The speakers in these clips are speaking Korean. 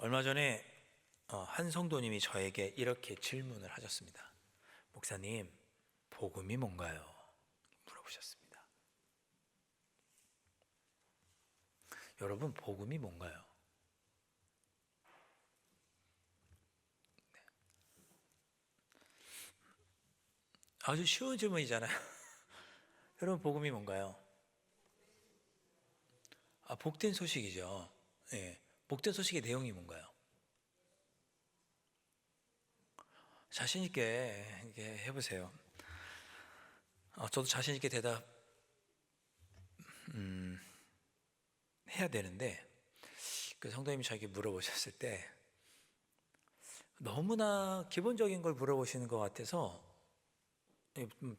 얼마 전에 한 성도님이 저에게 이렇게 질문을 하셨습니다. 목사님, 복음이 뭔가요? 물어보셨습니다. 여러분, 복음이 뭔가요? 네. 아주 쉬운 질문이잖아요. 여러분, 복음이 뭔가요? 복된 소식이죠. 예. 복된 소식의 내용이 뭔가요? 자신 있게 해보세요. 저도 자신 있게 대답 해야 되는데, 그 성도님이 저에게 물어보셨을 때 너무나 기본적인 걸 물어보시는 것 같아서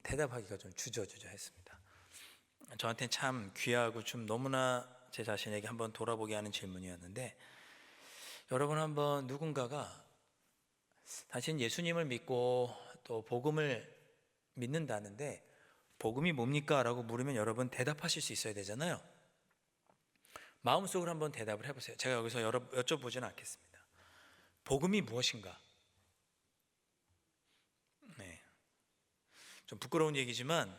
대답하기가 좀 주저주저했습니다. 저한테는 참 귀하고 좀 너무나 제 자신에게 한번 돌아보게 하는 질문이었는데, 여러분, 한번 누군가가 당신 예수님을 믿고 또 복음을 믿는다는데 복음이 뭡니까? 라고 물으면 여러분 대답하실 수 있어야 되잖아요. 마음속으로 한번 대답을 해보세요. 제가 여기서 여쭤보지는 않겠습니다. 복음이 무엇인가? 네. 좀 부끄러운 얘기지만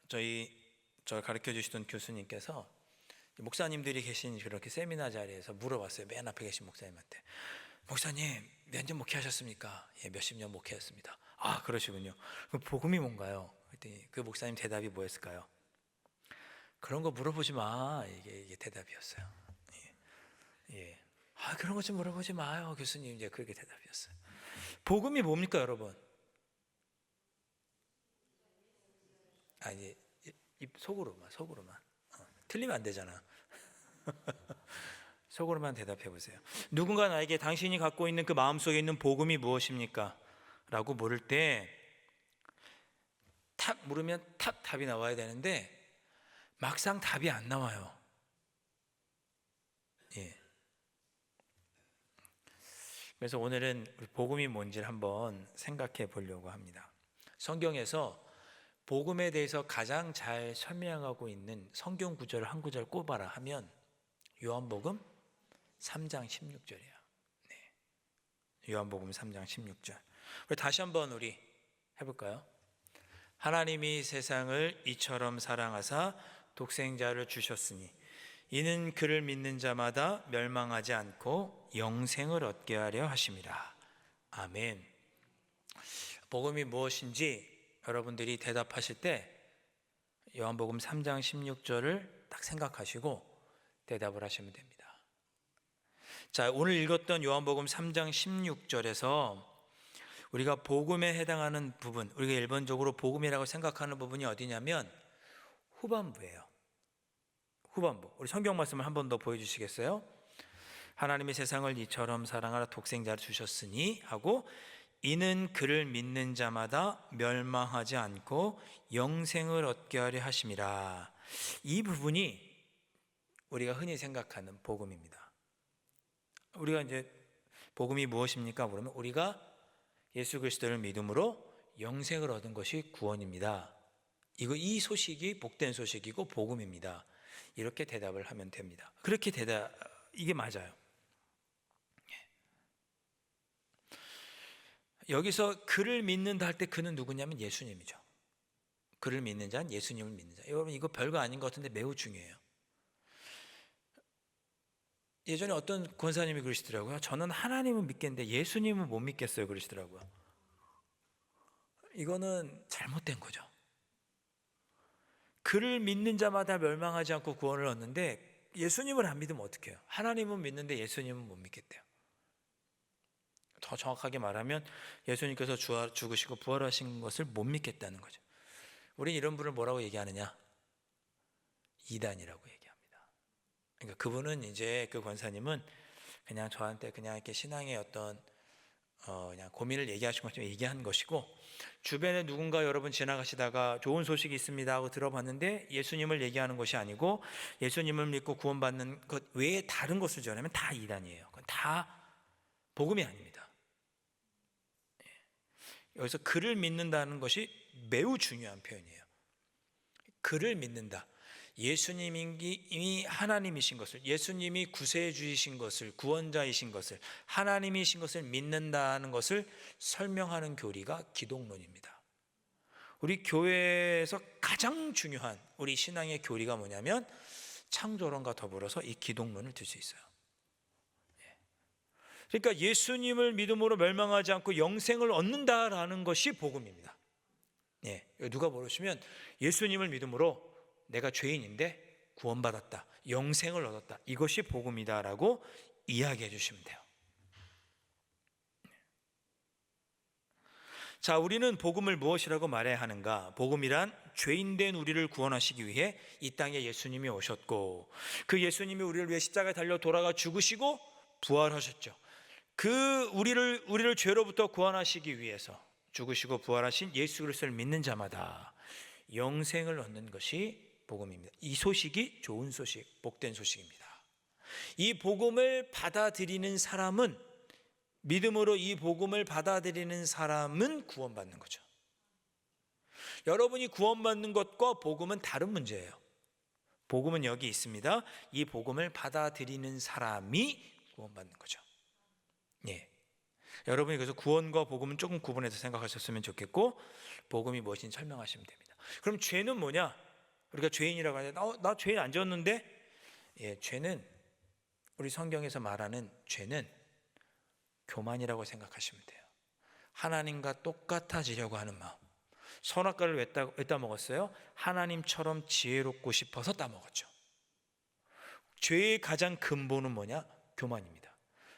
저 가르쳐 주시던 교수님께서 목사님들이 계신 그렇게 세미나 자리에서 물어봤어요. 맨 앞에 계신 목사님한테. 목사님, 몇 년 목회하셨습니까? 예, 몇십 년 목회했습니다. 아, 그러시군요. 그럼 복음이 뭔가요? 그랬더니 그 목사님 대답이 뭐였을까요? 그런 거 물어보지 마. 이게 대답이었어요. 예. 그런 거 좀 물어보지 마요, 교수님. 이제 그렇게 대답이었어요. 복음이 뭡니까, 여러분? 이제 속으로만. 틀리면 안 되잖아. 속으로만 대답해 보세요. 누군가 나에게 당신이 갖고 있는 그 마음속에 있는 복음이 무엇입니까? 라고 물을 때 탁 물으면 탁 답이 나와야 되는데 막상 답이 안 나와요. 예. 그래서 오늘은 복음이 뭔지를 한번 생각해 보려고 합니다. 성경에서 복음에 대해서 가장 잘 설명하고 있는 성경 구절을 한 구절 꼽아라 하면 요한복음 3장 16절이에요. 네. 요한복음 3장 16절. 우리 다시 한번 우리 해볼까요? 하나님이 세상을 이처럼 사랑하사 독생자를 주셨으니 이는 그를 믿는 자마다 멸망하지 않고 영생을 얻게 하려 하심이라. 아멘. 복음이 무엇인지 여러분들이 대답하실 때 요한복음 3장 16절을 딱 생각하시고 대답을 하시면 됩니다. 자, 오늘 읽었던 요한복음 3장 16절에서 우리가 복음에 해당하는 부분, 우리가 일반적으로 복음이라고 생각하는 부분이 어디냐면 후반부예요. 후반부. 우리 성경 말씀을 한 번 더 보여주시겠어요? 하나님이 세상을 이처럼 사랑하라 독생자를 주셨으니 하고 이는 그를 믿는 자마다 멸망하지 않고 영생을 얻게 하려 하심이라. 이 부분이 우리가 흔히 생각하는 복음입니다. 우리가 이제 복음이 무엇입니까? 그러면 우리가 예수 그리스도를 믿음으로 영생을 얻은 것이 구원입니다. 이 소식이 복된 소식이고 복음입니다. 이렇게 대답을 하면 됩니다. 그렇게 이게 맞아요. 여기서 그를 믿는다 할 때 그는 누구냐면 예수님이죠. 그를 믿는 자는 예수님을 믿는 자. 여러분, 이거 별거 아닌 것 같은데 매우 중요해요. 예전에 어떤 권사님이 그러시더라고요. 저는 하나님은 믿겠는데 예수님은 못 믿겠어요, 그러시더라고요. 이거는 잘못된 거죠. 그를 믿는 자마다 멸망하지 않고 구원을 얻는데 예수님을 안 믿으면 어떡해요? 하나님은 믿는데 예수님은 못 믿겠대요. 더 정확하게 말하면 예수님께서 죽으시고 부활하신 것을 못 믿겠다는 거죠. 우린 이런 분을 뭐라고 얘기하느냐? 이단이라고 얘기합니다. 그러니까 그분은 이제 그 권사님은 그냥 저한테 그냥 이렇게 신앙의 어떤 그냥 고민을 얘기하신 것처럼 얘기한 것이고, 주변에 누군가 여러분 지나가시다가 좋은 소식이 있습니다 하고 들어봤는데 예수님을 얘기하는 것이 아니고 예수님을 믿고 구원받는 것 외에 다른 것을 전하면 다 이단이에요. 그건 다 복음이 아닙니다. 여기서 그를 믿는다는 것이 매우 중요한 표현이에요. 그를 믿는다. 예수님이 하나님이신 것을, 예수님이 구세주이신 것을, 구원자이신 것을, 하나님이신 것을 믿는다는 것을 설명하는 교리가 기독론입니다. 우리 교회에서 가장 중요한 우리 신앙의 교리가 뭐냐면 창조론과 더불어서 이 기독론을 들 수 있어요. 그러니까 예수님을 믿음으로 멸망하지 않고 영생을 얻는다라는 것이 복음입니다. 누가 물으시면 예수님을 믿음으로 내가 죄인인데 구원받았다, 영생을 얻었다, 이것이 복음이다라고 이야기해 주시면 돼요. 자, 우리는 복음을 무엇이라고 말해야 하는가? 복음이란 죄인된 우리를 구원하시기 위해 이 땅에 예수님이 오셨고, 그 예수님이 우리를 위해 십자가에 달려 돌아가 죽으시고 부활하셨죠. 그 우리를 죄로부터 구원하시기 위해서 죽으시고 부활하신 예수 그리스도를 믿는 자마다 영생을 얻는 것이 복음입니다. 이 소식이 좋은 소식, 복된 소식입니다. 이 복음을 받아들이는 사람은, 믿음으로 이 복음을 받아들이는 사람은 구원받는 거죠. 여러분이 구원받는 것과 복음은 다른 문제예요. 복음은 여기 있습니다. 이 복음을 받아들이는 사람이 구원받는 거죠. 여러분이 그래서 구원과 복음은 조금 구분해서 생각하셨으면 좋겠고, 복음이 무엇인지 설명하시면 됩니다. 그럼 죄는 뭐냐? 우리가 죄인이라고 하는데 나 죄인 안 지었는데? 죄는, 우리 성경에서 말하는 죄는 교만이라고 생각하시면 돼요. 하나님과 똑같아지려고 하는 마음. 선악과를 왜 따먹었어요? 하나님처럼 지혜롭고 싶어서 따먹었죠. 죄의 가장 근본은 뭐냐? 교만입니다.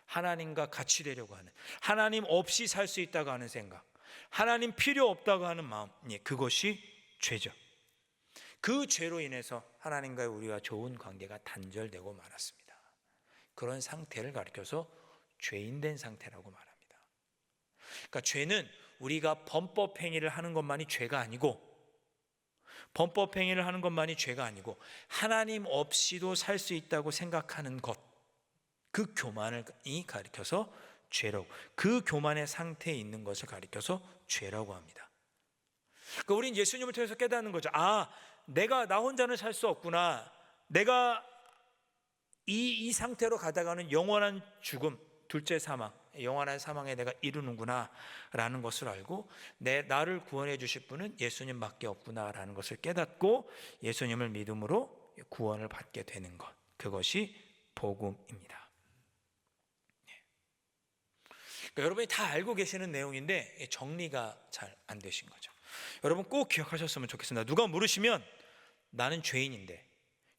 하나님과 같이 되려고 하는, 하나님 없이 살 수 있다고 하는 생각, 하나님 필요 없다고 하는 마음, 그것이 죄죠. 그 죄로 인해서 하나님과의 우리와 좋은 관계가 단절되고 말았습니다. 그런 상태를 가리켜서 죄인된 상태라고 말합니다. 그러니까 죄는 우리가 범법 행위를 하는 것만이 죄가 아니고, 범법 행위를 하는 것만이 죄가 아니고 하나님 없이도 살 수 있다고 생각하는 것, 그 교만을 가리켜서 죄라고, 그 교만의 상태에 있는 것을 가리켜서 죄라고 합니다. 그러니까 우리는 예수님을 통해서 깨닫는 거죠. 내가 나 혼자는 살 수 없구나. 내가 이 상태로 가다가는 영원한 죽음, 둘째 사망, 영원한 사망에 내가 이르는구나 라는 것을 알고, 나를 구원해 주실 분은 예수님밖에 없구나 라는 것을 깨닫고 예수님을 믿음으로 구원을 받게 되는 것, 그것이 복음입니다. 그러니까 여러분이 다 알고 계시는 내용인데 정리가 잘 안 되신 거죠. 여러분 꼭 기억하셨으면 좋겠습니다. 누가 물으시면 나는 죄인인데,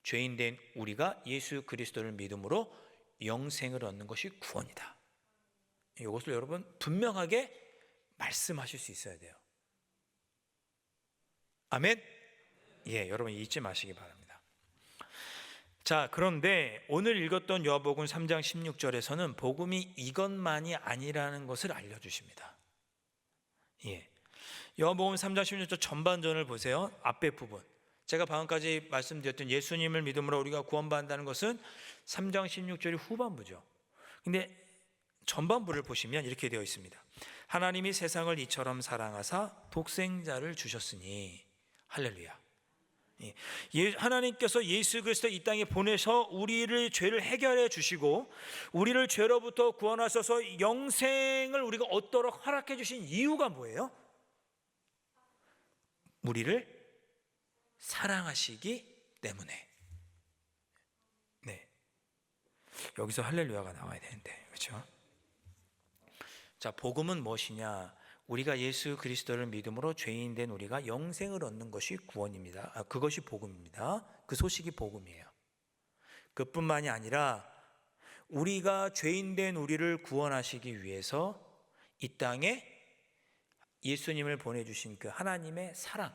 죄인된 우리가 예수 그리스도를 믿음으로 영생을 얻는 것이 구원이다. 이것을 여러분 분명하게 말씀하실 수 있어야 돼요. 아멘? 여러분 잊지 마시기 바랍니다. 자, 그런데 오늘 읽었던 요한복음 3장 16절에서는 복음이 이것만이 아니라는 것을 알려주십니다. 요한복음 3장 16절 전반전을 보세요. 앞에 부분, 제가 방금까지 말씀드렸던 예수님을 믿음으로 우리가 구원받는다는 것은 3장 16절이 후반부죠. 근데 전반부를 보시면 이렇게 되어 있습니다. 하나님이 세상을 이처럼 사랑하사 독생자를 주셨으니, 할렐루야. 하나님께서 예수 그리스도 이 땅에 보내서 우리를 죄를 해결해 주시고 우리를 죄로부터 구원하셔서 영생을 우리가 얻도록 허락해 주신 이유가 뭐예요? 우리를 사랑하시기 때문에. 여기서 할렐루야가 나와야 되는데, 그렇죠? 자, 복음은 무엇이냐? 우리가 예수 그리스도를 믿음으로 죄인 된 우리가 영생을 얻는 것이 구원입니다. 그것이 복음입니다. 그 소식이 복음이에요. 그뿐만이 아니라 우리가 죄인 된 우리를 구원하시기 위해서 이 땅에 예수님을 보내주신 그 하나님의 사랑,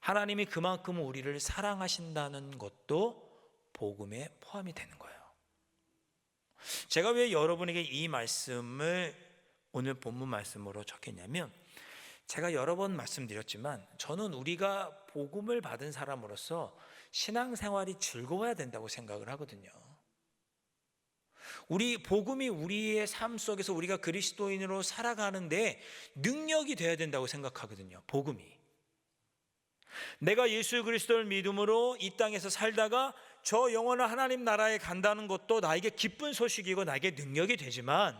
하나님이 그만큼 우리를 사랑하신다는 것도 복음에 포함이 되는 거예요. 제가 왜 여러분에게 이 말씀을 오늘 본문 말씀으로 적했냐면, 제가 여러 번 말씀드렸지만 저는 우리가 복음을 받은 사람으로서 신앙생활이 즐거워야 된다고 생각을 하거든요. 복음이 우리의 삶 속에서 우리가 그리스도인으로 살아가는데 능력이 되어야 된다고 생각하거든요. 복음이. 내가 예수 그리스도를 믿음으로 이 땅에서 살다가 저 영원한 하나님 나라에 간다는 것도 나에게 기쁜 소식이고 나에게 능력이 되지만,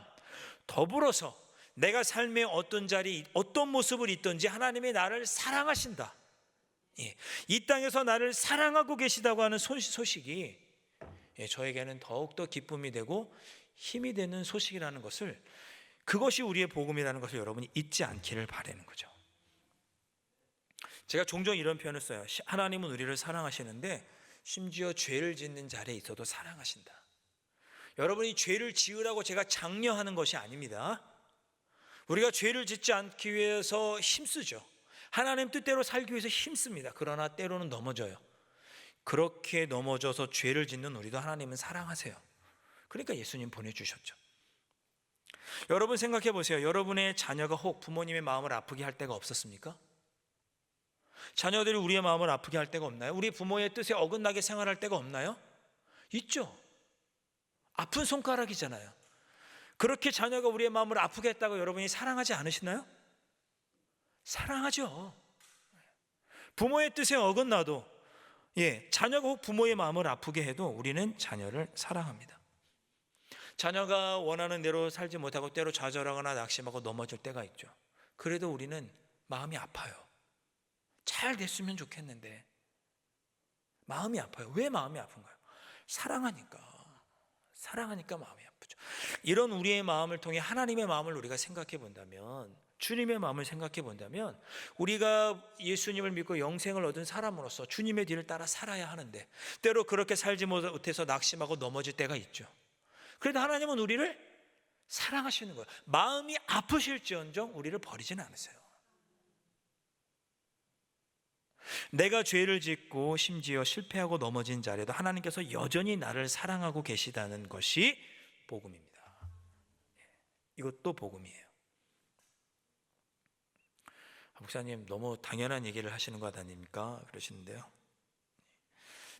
더불어서 내가 삶의 어떤 자리, 어떤 모습을 있든지 하나님이 나를 사랑하신다, 이 땅에서 나를 사랑하고 계시다고 하는 소식이 저에게는 더욱더 기쁨이 되고 힘이 되는 소식이라는 것을, 그것이 우리의 복음이라는 것을 여러분이 잊지 않기를 바라는 거죠. 제가 종종 이런 표현을 써요. 하나님은 우리를 사랑하시는데 심지어 죄를 짓는 자리에 있어도 사랑하신다. 여러분이 죄를 지으라고 제가 장려하는 것이 아닙니다. 우리가 죄를 짓지 않기 위해서 힘쓰죠. 하나님 뜻대로 살기 위해서 힘씁니다. 그러나 때로는 넘어져요. 그렇게 넘어져서 죄를 짓는 우리도 하나님은 사랑하세요. 그러니까 예수님 보내주셨죠. 여러분 생각해 보세요. 여러분의 자녀가 혹 부모님의 마음을 아프게 할 때가 없었습니까? 자녀들이 우리의 마음을 아프게 할 때가 없나요? 우리 부모의 뜻에 어긋나게 생활할 때가 없나요? 있죠. 아픈 손가락이잖아요. 그렇게 자녀가 우리의 마음을 아프게 했다고 여러분이 사랑하지 않으시나요? 사랑하죠. 부모의 뜻에 어긋나도, 자녀가 혹 부모의 마음을 아프게 해도 우리는 자녀를 사랑합니다. 자녀가 원하는 대로 살지 못하고 때로 좌절하거나 낙심하고 넘어질 때가 있죠. 그래도 우리는 마음이 아파요. 잘 됐으면 좋겠는데 마음이 아파요. 왜 마음이 아픈가요? 사랑하니까 마음이 아프죠. 이런 우리의 마음을 통해 하나님의 마음을 우리가 생각해 본다면, 주님의 마음을 생각해 본다면, 우리가 예수님을 믿고 영생을 얻은 사람으로서 주님의 뒤를 따라 살아야 하는데 때로 그렇게 살지 못해서 낙심하고 넘어질 때가 있죠. 그래도 하나님은 우리를 사랑하시는 거예요. 마음이 아프실지언정 우리를 버리지는 않으세요. 내가 죄를 짓고 심지어 실패하고 넘어진 자리에도 하나님께서 여전히 나를 사랑하고 계시다는 것이 복음입니다. 이것도 복음이에요. 목사님 너무 당연한 얘기를 하시는 것 아닙니까? 그러시는데요.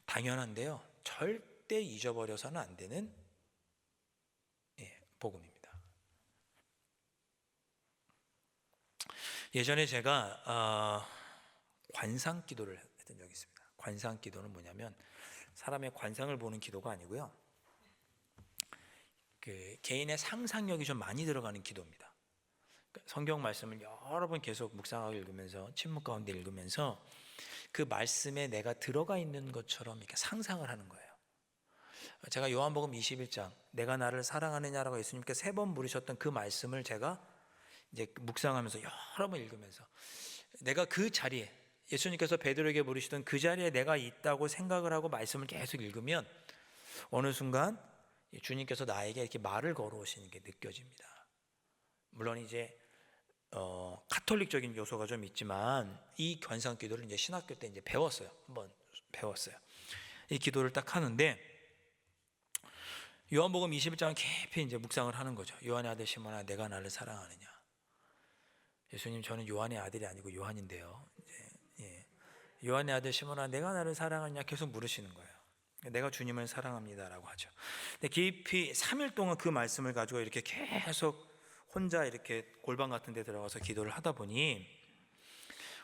당연한데요, 절대 잊어버려서는 안 되는 복음입니다. 예전에 제가 관상 기도를 했던 적이 있습니다. 관상 기도는 뭐냐면 사람의 관상을 보는 기도가 아니고요, 그 개인의 상상력이 좀 많이 들어가는 기도입니다. 성경 말씀을 여러 번 계속 묵상하고 읽으면서, 침묵 가운데 읽으면서 그 말씀에 내가 들어가 있는 것처럼 이렇게 상상을 하는 거예요. 제가 요한복음 21장 내가 나를 사랑하느냐라고 예수님께서 3번 물으셨던 그 말씀을 제가 이제 묵상하면서 여러 번 읽으면서, 내가 그 자리에, 예수님께서 베드로에게 물으시던 그 자리에 내가 있다고 생각을 하고 말씀을 계속 읽으면 어느 순간 주님께서 나에게 이렇게 말을 걸어오시는 게 느껴집니다. 물론 이제 카톨릭적인 요소가 좀 있지만 이 관상 기도를 이제 신학교 때 이제 배웠어요. 한번 배웠어요. 이 기도를 딱 하는데 요한복음 21장 깊이 이제 묵상을 하는 거죠. 요한의 아들 시몬아, 내가 나를 사랑하느냐? 예수님, 저는 요한의 아들이 아니고 요한인데요. 요한의 아들 시몬아, 내가 나를 사랑하느냐? 계속 물으시는 거예요. 내가 주님을 사랑합니다라고 하죠. 근데 깊이 3일 동안 그 말씀을 가지고 이렇게 계속 혼자 이렇게 골방 같은 데 들어가서 기도를 하다 보니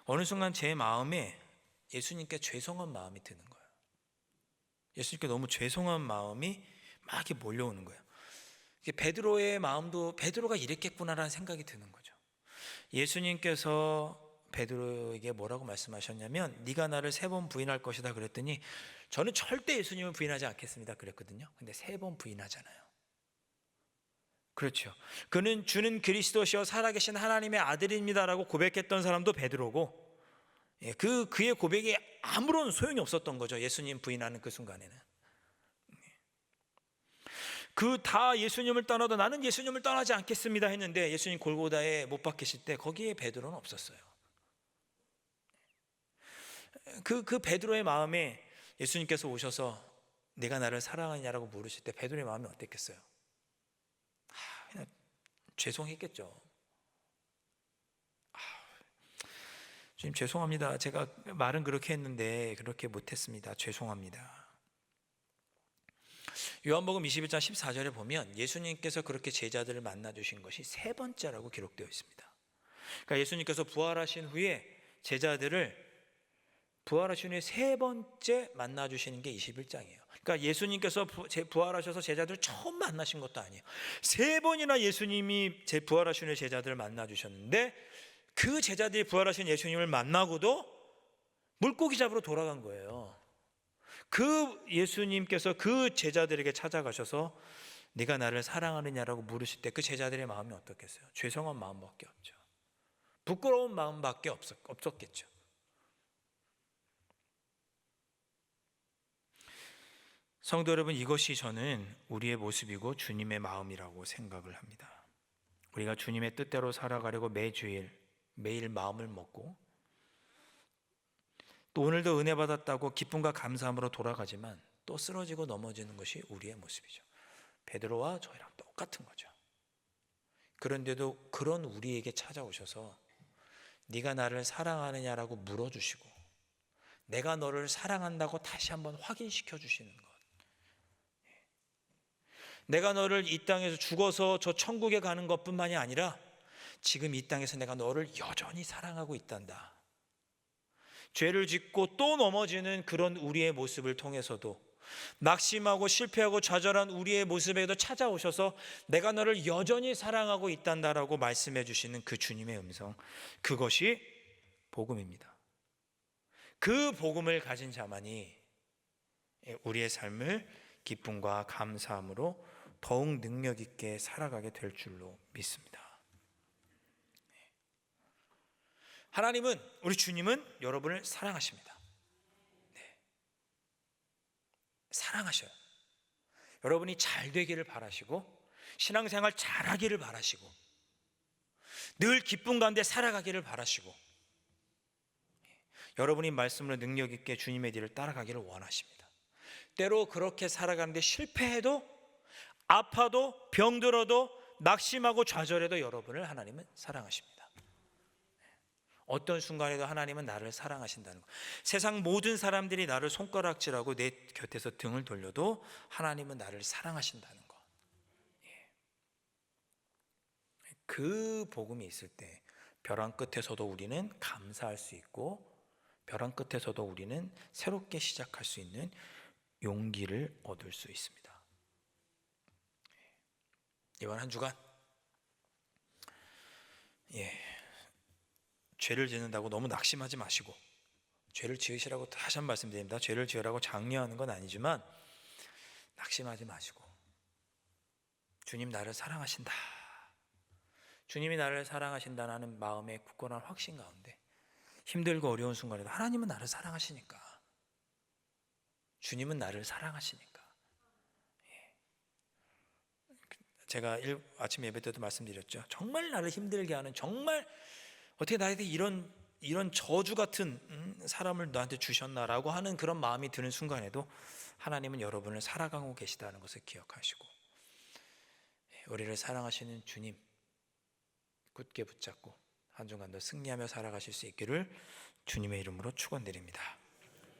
어느 순간 제 마음에 예수님께 죄송한 마음이 드는 거예요. 예수님께 너무 죄송한 마음이 막 이렇게 몰려오는 거예요. 베드로의 마음도 베드로가 이랬겠구나라는 생각이 드는 거죠. 예수님께서 베드로에게 뭐라고 말씀하셨냐면, 네가 나를 3번 부인할 것이다 그랬더니, 저는 절대 예수님을 부인하지 않겠습니다 그랬거든요. 근데 3번 부인하잖아요. 그렇죠. 그는 주는 그리스도시요 살아계신 하나님의 아들입니다라고 고백했던 사람도 베드로고, 그의 고백이 아무런 소용이 없었던 거죠. 예수님 부인하는 그 순간에는. 그 다 예수님을 떠나도 나는 예수님을 떠나지 않겠습니다 했는데 예수님 골고다에 못 박히실 때 거기에 베드로는 없었어요. 그 베드로의 마음에 예수님께서 오셔서 내가 나를 사랑하느냐라고 물으실 때 베드로의 마음이 어땠겠어요? 그냥 죄송했겠죠. 주님 죄송합니다. 제가 말은 그렇게 했는데 그렇게 못했습니다. 죄송합니다. 요한복음 21장 14절에 보면 예수님께서 그렇게 제자들을 만나주신 것이 3번째라고 기록되어 있습니다. 그러니까 예수님께서 부활하신 후에 제자들을 부활하신 후에 세 번째 만나 주시는 게 21장이에요. 그러니까 예수님께서 부활하셔서 제자들 처음 만나신 것도 아니에요. 세 번이나 예수님이 부활하신 후에 제자들을 만나 주셨는데, 그 제자들이 부활하신 예수님을 만나고도 물고기 잡으러 돌아간 거예요. 그 예수님께서 그 제자들에게 찾아가셔서 네가 나를 사랑하느냐라고 물으실 때 그 제자들의 마음이 어떻겠어요? 죄송한 마음밖에 없죠. 부끄러운 마음밖에 없었겠죠. 성도 여러분, 이것이 저는 우리의 모습이고 주님의 마음이라고 생각을 합니다. 우리가 주님의 뜻대로 살아가려고 매주일 매일 마음을 먹고 또 오늘도 은혜 받았다고 기쁨과 감사함으로 돌아가지만 또 쓰러지고 넘어지는 것이 우리의 모습이죠. 베드로와 저희랑 똑같은 거죠. 그런데도 그런 우리에게 찾아오셔서 네가 나를 사랑하느냐라고 물어주시고 내가 너를 사랑한다고 다시 한번 확인시켜 주시는 것. 내가 너를 이 땅에서 죽어서 저 천국에 가는 것뿐만이 아니라 지금 이 땅에서 내가 너를 여전히 사랑하고 있단다. 죄를 짓고 또 넘어지는 그런 우리의 모습을 통해서도, 낙심하고 실패하고 좌절한 우리의 모습에도 찾아오셔서 내가 너를 여전히 사랑하고 있단다라고 말씀해 주시는 그 주님의 음성, 그것이 복음입니다. 그 복음을 가진 자만이 우리의 삶을 기쁨과 감사함으로 더욱 능력 있게 살아가게 될 줄로 믿습니다. 하나님은, 우리 주님은 여러분을 사랑하십니다. 네. 사랑하셔요. 여러분이 잘 되기를 바라시고 신앙생활 잘하기를 바라시고 늘 기쁨 가운데 살아가기를 바라시고 여러분이 말씀으로 능력 있게 주님의 뒤를 따라가기를 원하십니다. 때로 그렇게 살아가는데 실패해도, 아파도, 병들어도, 낙심하고 좌절해도 여러분을 하나님은 사랑하십니다. 어떤 순간에도 하나님은 나를 사랑하신다는 것. 세상 모든 사람들이 나를 손가락질하고 내 곁에서 등을 돌려도 하나님은 나를 사랑하신다는 것. 그 복음이 있을 때 벼랑 끝에서도 우리는 감사할 수 있고 벼랑 끝에서도 우리는 새롭게 시작할 수 있는 용기를 얻을 수 있습니다. 이번 한 주간 죄를 짓는다고 너무 낙심하지 마시고, 죄를 지으시라고 다시 한번 말씀드립니다. 죄를 지으라고 장려하는 건 아니지만 낙심하지 마시고 주님 나를 사랑하신다, 주님이 나를 사랑하신다는 마음의 굳건한 확신 가운데 힘들고 어려운 순간에도 하나님은 나를 사랑하시니까, 주님은 나를 사랑하시니까. 제가 아침 예배 때도 말씀드렸죠. 정말 나를 힘들게 하는, 정말 어떻게 나한테 이런 저주 같은 사람을 나한테 주셨나라고 하는 그런 마음이 드는 순간에도 하나님은 여러분을 사랑하고 계시다는 것을 기억하시고 우리를 사랑하시는 주님 굳게 붙잡고 한 주간도 승리하며 살아가실 수 있기를 주님의 이름으로 축원드립니다.